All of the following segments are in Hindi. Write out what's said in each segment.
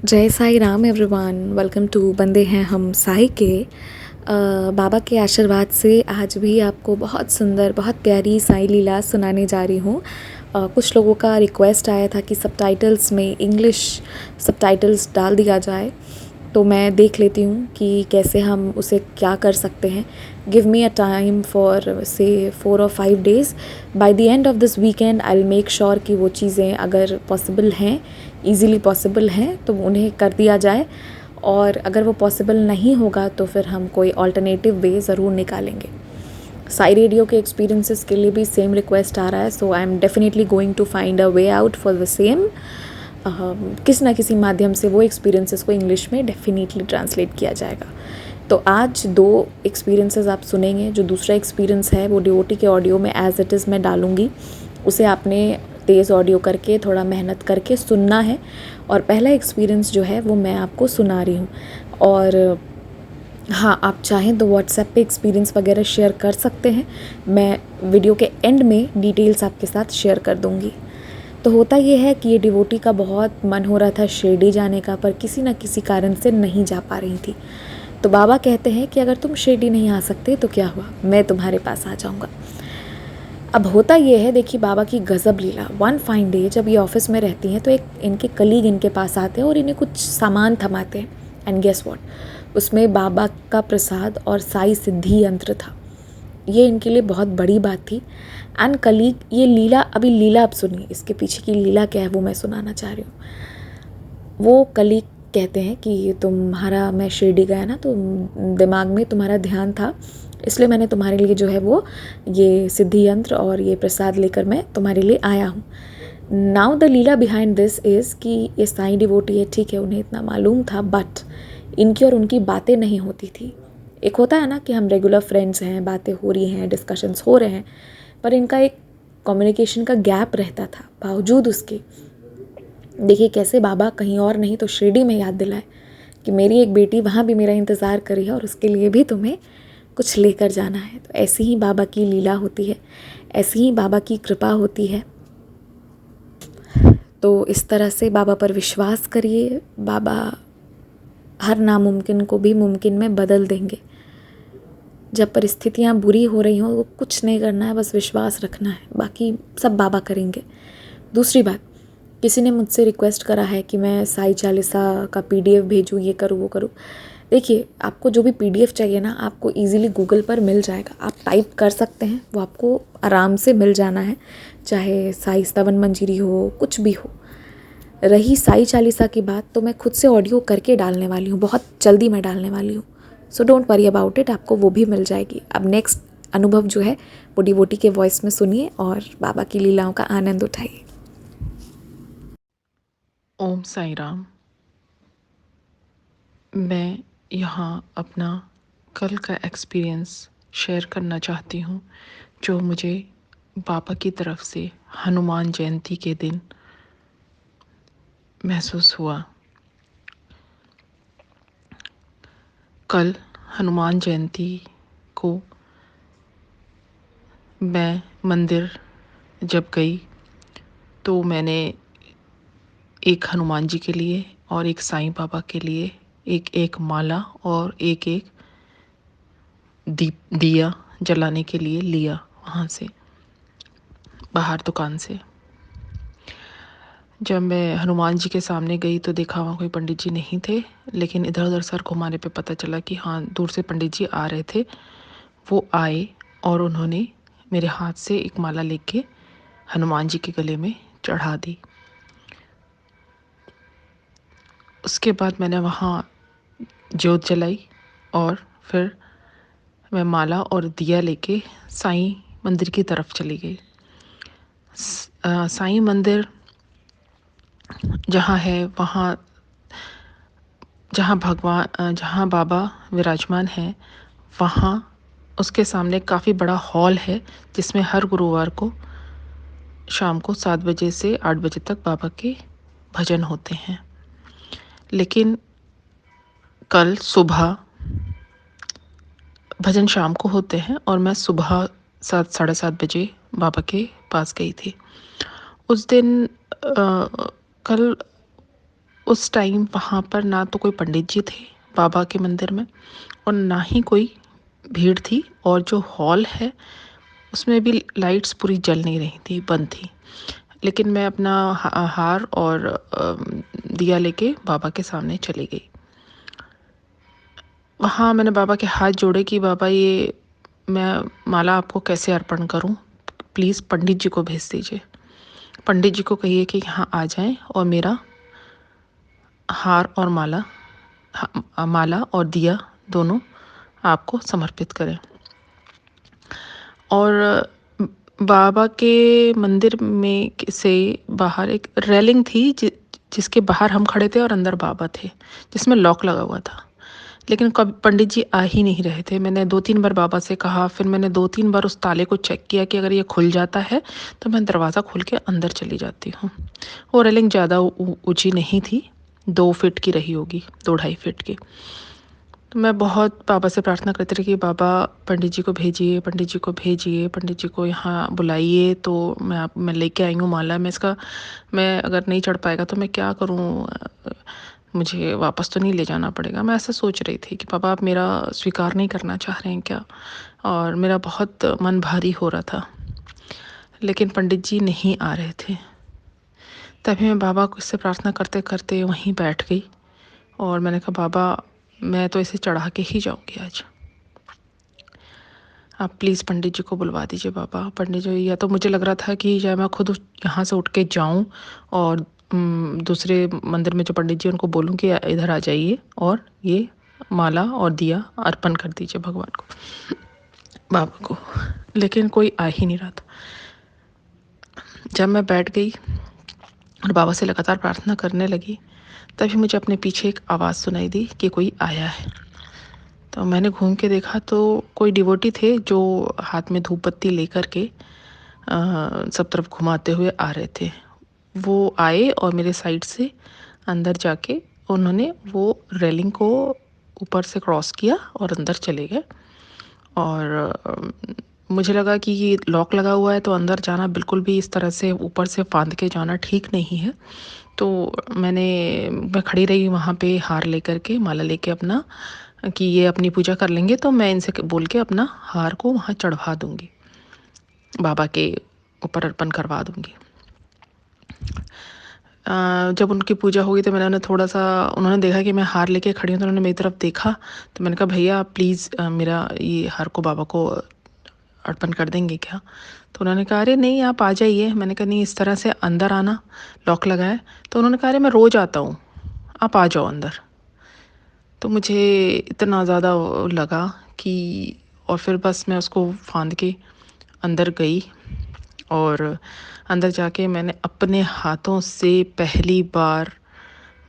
जय Sai Ram everyone, welcome to बंदे हैं हम साई के। बाबा के आशीर्वाद से आज भी आपको बहुत सुंदर बहुत प्यारी साई लीला सुनाने जा रही हूँ। कुछ लोगों का रिक्वेस्ट आया था कि सबटाइटल्स में इंग्लिश सबटाइटल्स डाल दिया जाए, तो मैं देख लेती हूँ कि कैसे हम उसे क्या कर सकते हैं। Give me a time for से 4 और 5 days। By the end of this weekend I will make sure कि वो चीज़ें अगर पॉसिबल हैं, ईज़िली पॉसिबल हैं, तो उन्हें कर दिया जाए, और अगर वो पॉसिबल नहीं होगा तो फिर हम कोई ऑल्टरनेटिव वे ज़रूर निकालेंगे। साई रेडियो के एक्सपीरियंसेस के लिए भी सेम रिक्वेस्ट आ रहा है, so I am definitely going to find a way out for the same. किसी ना किसी माध्यम से वो एक्सपीरियंसेस को इंग्लिश में डेफिनेटली ट्रांसलेट किया जाएगा। तो आज 2 एक्सपीरियंसेस आप सुनेंगे। जो दूसरा एक्सपीरियंस है वो डिवोटी के ऑडियो में एज़ इट इज़ मैं डालूँगी, उसे आपने तेज़ ऑडियो करके थोड़ा मेहनत करके सुनना है। और पहला एक्सपीरियंस जो है वो मैं आपको सुना रही हूँ। और हाँ, आप चाहें तो व्हाट्सएप पे एक्सपीरियंस वगैरह शेयर कर सकते हैं। मैं वीडियो के एंड में डिटेल्स आपके साथ शेयर कर दूँगी। तो होता ये है कि ये डिवोटी का बहुत मन हो रहा था शिरडी जाने का, पर किसी न किसी कारण से नहीं जा पा रही थी। तो बाबा कहते हैं कि अगर तुम शिरडी नहीं आ सकते तो क्या हुआ, मैं तुम्हारे पास आ जाऊँगा। अब होता ये है, देखिए बाबा की गज़ब लीला। वन फाइन डे जब ये ऑफिस में रहती हैं तो एक इनके कलीग इनके पास आते हैं और इन्हें कुछ सामान थमाते हैं। एंड गेस व्हाट, उसमें बाबा का प्रसाद और साई सिद्धि यंत्र था। ये इनके लिए बहुत बड़ी बात थी। एंड कलीग, ये लीला, अभी लीला आप सुनिए, इसके पीछे की लीला क्या है वो मैं सुनाना चाह रही हूँ। वो कलीग कहते हैं कि तुम्हारा, मैं शिरडी गया ना तो दिमाग में तुम्हारा ध्यान था, इसलिए मैंने तुम्हारे लिए जो है वो ये सिद्धि यंत्र और ये प्रसाद लेकर मैं तुम्हारे लिए आया हूँ। Now the Leela behind this is कि ये साईं डिवोटी है, ठीक है, उन्हें इतना मालूम था, बट इनकी और उनकी बातें नहीं होती थी। एक होता है ना कि हम रेगुलर फ्रेंड्स हैं, बातें हो रही हैं, डिस्कशंस हो रहे हैं, पर इनका एक कम्युनिकेशन का गैप रहता था। बावजूद उसके देखिए कैसे बाबा कहीं और नहीं तो शिरडी में याद दिलाए कि मेरी एक बेटी वहाँ भी मेरा इंतज़ार करी है और उसके लिए भी तुम्हें कुछ लेकर जाना है। तो ऐसी ही बाबा की लीला होती है, ऐसी ही बाबा की कृपा होती है। तो इस तरह से बाबा पर विश्वास करिए, बाबा हर नामुमकिन को भी मुमकिन में बदल देंगे। जब परिस्थितियाँ बुरी हो रही हों वो कुछ नहीं करना है, बस विश्वास रखना है, बाकी सब बाबा करेंगे। दूसरी बात, किसी ने मुझसे रिक्वेस्ट करा है कि मैं साई चालीसा का PDF भेजूँ, ये करूँ वो करूँ। देखिए, आपको जो भी PDF चाहिए ना, आपको इजीली गूगल पर मिल जाएगा। आप टाइप कर सकते हैं, वो आपको आराम से मिल जाना है, चाहे साई स्तवन मंजीरी हो, कुछ भी हो। रही साई चालीसा की बात, तो मैं खुद से ऑडियो करके डालने वाली हूँ, बहुत जल्दी मैं डालने वाली हूँ। So don't worry about it, आपको वो भी मिल जाएगी। अब नेक्स्ट अनुभव जो है वो डिवोटी के वॉइस में सुनिए और बाबा की लीलाओं का आनंद उठाइए। ओम साई राम। मैं यहाँ अपना कल का एक्सपीरियंस शेयर करना चाहती हूँ, जो मुझे बाबा की तरफ से हनुमान जयंती के दिन महसूस हुआ। कल हनुमान जयंती को मैं मंदिर जब गई तो मैंने एक हनुमान जी के लिए और एक साईं बाबा के लिए एक एक माला और एक एक दिया जलाने के लिए लिया वहाँ से, बाहर दुकान से। जब मैं हनुमान जी के सामने गई तो देखा वहाँ कोई पंडित जी नहीं थे, लेकिन इधर उधर सर घुमाने पे पता चला कि हाँ, दूर से पंडित जी आ रहे थे। वो आए और उन्होंने मेरे हाथ से एक माला लेके हनुमान जी के गले में चढ़ा दी। उसके बाद मैंने वहाँ ज्योत जलाई और फिर मैं माला और दिया लेके साईं मंदिर की तरफ चली गई। साईं मंदिर जहाँ है, वहाँ जहाँ बाबा विराजमान हैं, वहाँ उसके सामने काफ़ी बड़ा हॉल है, जिसमें हर गुरुवार को शाम को 7 बजे से 8 बजे तक बाबा के भजन होते हैं। लेकिन कल सुबह भजन शाम को होते हैं और मैं सुबह 7 साढ़े 7 बजे बाबा के पास गई थी। उस दिन कल उस टाइम वहाँ पर ना तो कोई पंडित जी थे बाबा के मंदिर में और ना ही कोई भीड़ थी, और जो हॉल है उसमें भी लाइट्स पूरी जल नहीं रही थी, बंद थी। लेकिन मैं अपना हार और दिया लेके बाबा के सामने चली गई। वहाँ मैंने बाबा के हाथ जोड़े कि बाबा ये मैं माला आपको कैसे अर्पण करूँ, प्लीज़ पंडित जी को भेज दीजिए। पंडित जी को कहिए कि यहाँ आ जाएं और मेरा हार और माला और दिया दोनों आपको समर्पित करें। और बाबा के मंदिर में से बाहर एक रेलिंग थी जिसके बाहर हम खड़े थे और अंदर बाबा थे, जिसमें लॉक लगा हुआ था। लेकिन कभी पंडित जी आ ही नहीं रहे थे। मैंने 2-3 बार बाबा से कहा, फिर मैंने 2-3 बार उस ताले को चेक किया कि अगर ये खुल जाता है तो मैं दरवाज़ा खोल के अंदर चली जाती हूँ। वो रेलिंग ज़्यादा ऊंची नहीं थी, 2 फीट की रही होगी, 2-2.5 फीट की। तो मैं बहुत बाबा से प्रार्थना करती रही कि बाबा पंडित जी को भेजिए, पंडित जी को भेजिए, पंडित जी को यहाँ बुलाइए। तो मैं लेके आई हूँ माला, मैं अगर नहीं चढ़ पाएगा तो मैं क्या करूँ, मुझे वापस तो नहीं ले जाना पड़ेगा। मैं ऐसा सोच रही थी कि बाबा आप मेरा स्वीकार नहीं करना चाह रहे हैं क्या, और मेरा बहुत मन भारी हो रहा था। लेकिन पंडित जी नहीं आ रहे थे। तभी मैं बाबा को इससे प्रार्थना करते करते वहीं बैठ गई और मैंने कहा बाबा मैं तो इसे चढ़ा के ही जाऊंगी आज, आप प्लीज़ पंडित जी को बुलवा दीजिए बाबा। पंडित जी, या तो मुझे लग रहा था कि या मैं खुद यहाँ से उठ के जाऊँ और दूसरे मंदिर में जो पंडित जी उनको बोलूँ कि इधर आ जाइए और ये माला और दिया अर्पण कर दीजिए भगवान को, बाबा को। लेकिन कोई आ ही नहीं रहा था। जब मैं बैठ गई और बाबा से लगातार प्रार्थना करने लगी, तभी मुझे अपने पीछे एक आवाज़ सुनाई दी कि कोई आया है। तो मैंने घूम के देखा तो कोई डिवोटी थे जो हाथ में धूप बत्ती लेकर के सब तरफ घुमाते हुए आ रहे थे। वो आए और मेरे साइड से अंदर जाके उन्होंने वो रेलिंग को ऊपर से क्रॉस किया और अंदर चले गए। और मुझे लगा कि ये लॉक लगा हुआ है तो अंदर जाना बिल्कुल भी इस तरह से ऊपर से फांद के जाना ठीक नहीं है। तो मैं खड़ी रही वहाँ पे हार लेकर के, माला लेके अपना, कि ये अपनी पूजा कर लेंगे तो मैं इनसे बोल के अपना हार को वहाँ चढ़वा दूँगी, बाबा के ऊपर अर्पण करवा दूँगी। जब उनकी पूजा हुई तो मैंने उन्हें थोड़ा-सा, उन्होंने देखा कि मैं हार लेके खड़ी हूँ तो उन्होंने मेरी तरफ देखा। तो मैंने कहा भैया प्लीज़ मेरा ये हार को बाबा को अर्पण कर देंगे क्या? तो उन्होंने कहा अरे नहीं आप आ जाइए। मैंने कहा नहीं इस तरह से अंदर आना, लॉक लगा है। तो उन्होंने कहा अरे मैं रोज़ आता हूँ, आप आ जाओ अंदर। तो मुझे इतना ज़्यादा लगा कि, और फिर बस मैं उसको फांद के अंदर गई और अंदर जाके मैंने अपने हाथों से पहली बार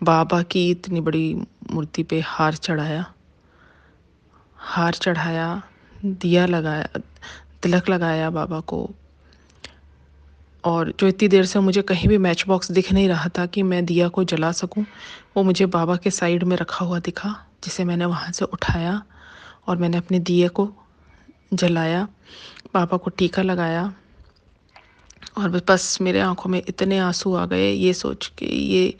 बाबा की इतनी बड़ी मूर्ति पे हार चढ़ाया, दिया लगाया, तिलक लगाया बाबा को। और जो इतनी देर से मुझे कहीं भी मैच बॉक्स दिख नहीं रहा था कि मैं दिया को जला सकूं, वो मुझे बाबा के साइड में रखा हुआ दिखा, जिसे मैंने वहाँ से उठाया और मैंने अपने दिए को जलाया, बाबा को टीका लगाया। और बस मेरे आंखों में इतने आंसू आ गए ये सोच के, ये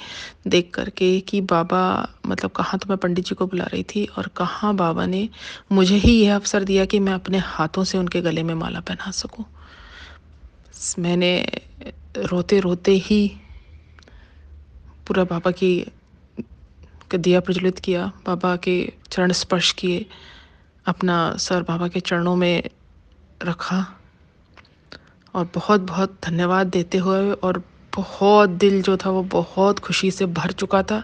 देख कर के कि बाबा, मतलब कहाँ तो मैं पंडित जी को बुला रही थी और कहाँ बाबा ने मुझे ही यह अवसर दिया कि मैं अपने हाथों से उनके गले में माला पहना सकूं। मैंने रोते रोते ही पूरा बाबा की दिया प्रज्वलित किया, बाबा के चरण स्पर्श किए, अपना सर बाबा के चरणों में रखा और बहुत बहुत धन्यवाद देते हुए, और बहुत दिल जो था वो बहुत खुशी से भर चुका था।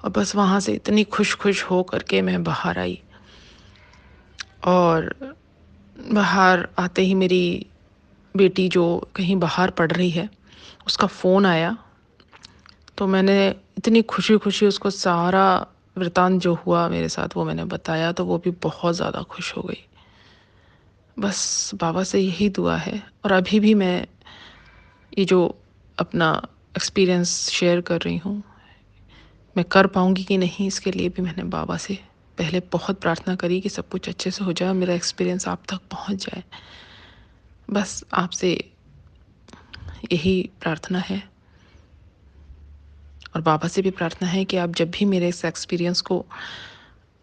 और बस वहाँ से इतनी खुश हो करके मैं बाहर आई। और बाहर आते ही मेरी बेटी जो कहीं बाहर पढ़ रही है उसका फ़ोन आया। तो मैंने इतनी खुशी उसको सारा वृतांत जो हुआ मेरे साथ वो मैंने बताया, तो वो भी बहुत ज़्यादा खुश हो गई। बस बाबा से यही दुआ है। और अभी भी मैं ये जो अपना एक्सपीरियंस शेयर कर रही हूँ, मैं कर पाऊँगी कि नहीं इसके लिए भी मैंने बाबा से पहले बहुत प्रार्थना करी कि सब कुछ अच्छे से हो जाए, मेरा एक्सपीरियंस आप तक पहुँच जाए। बस आपसे यही प्रार्थना है। और बाबा से भी प्रार्थना है कि आप जब भी मेरे इस एक्सपीरियंस को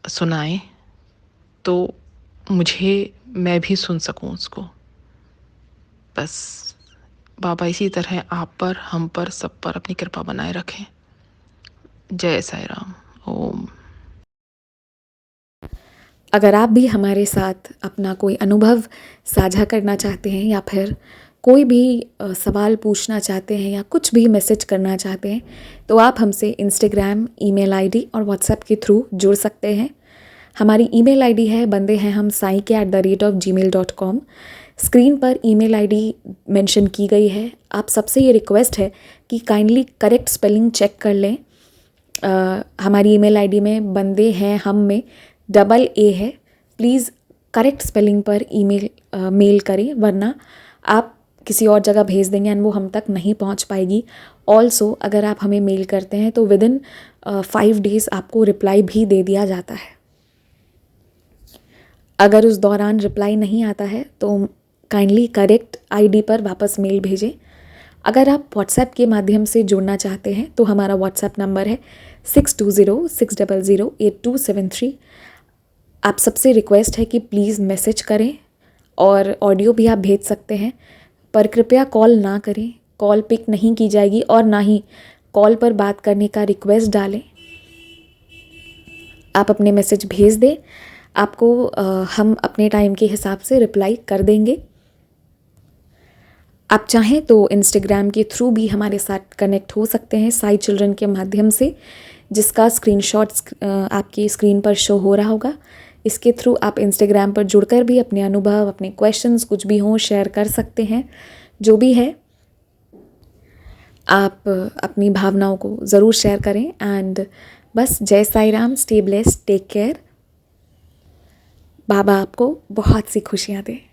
सुनाएं तो मैं भी सुन सकूं उसको। बस बाबा इसी तरह आप पर, हम पर, सब पर अपनी कृपा बनाए रखें। जय साईं राम। ओम। अगर आप भी हमारे साथ अपना कोई अनुभव साझा करना चाहते हैं या फिर कोई भी सवाल पूछना चाहते हैं या कुछ भी मैसेज करना चाहते हैं तो आप हमसे इंस्टाग्राम, ईमेल आईडी और व्हाट्सएप के थ्रू जुड़ सकते हैं। हमारी ईमेल आईडी है bandehehumsai@gmail.com। स्क्रीन पर ईमेल आईडी मेंशन की गई है। आप सबसे ये रिक्वेस्ट है कि काइंडली करेक्ट स्पेलिंग चेक कर लें। हमारी ईमेल आईडी में बंदे हैं हम में डबल ए है। प्लीज़ करेक्ट स्पेलिंग पर मेल करें, वरना आप किसी और जगह भेज देंगे एंड वो हम तक नहीं पहुंच पाएगी। ऑल्सो अगर आप हमें मेल करते हैं तो विदिन 5 डेज़ आपको रिप्लाई भी दे दिया जाता है। अगर उस दौरान रिप्लाई नहीं आता है तो काइंडली करेक्ट आईडी पर वापस मेल भेजें। अगर आप व्हाट्सएप के माध्यम से जुड़ना चाहते हैं तो हमारा व्हाट्सएप नंबर है 6206008273। आप सबसे रिक्वेस्ट है कि प्लीज़ मैसेज करें और ऑडियो भी आप भेज सकते हैं, पर कृपया कॉल ना करें। कॉल पिक नहीं की जाएगी और ना ही कॉल पर बात करने का रिक्वेस्ट डालें। आप अपने मैसेज भेज दें, आपको हम अपने टाइम के हिसाब से रिप्लाई कर देंगे। आप चाहें तो इंस्टाग्राम के थ्रू भी हमारे साथ कनेक्ट हो सकते हैं साई चिल्ड्रन के माध्यम से, जिसका स्क्रीनशॉट आपकी स्क्रीन पर शो हो रहा होगा। इसके थ्रू आप इंस्टाग्राम पर जुड़कर भी अपने अनुभव, अपने क्वेश्चंस कुछ भी हों शेयर कर सकते हैं। जो भी है आप अपनी भावनाओं को ज़रूर शेयर करें। एंड बस जय Sai Ram, stay blessed, take care. बाबा आपको बहुत सी खुशियाँ दें।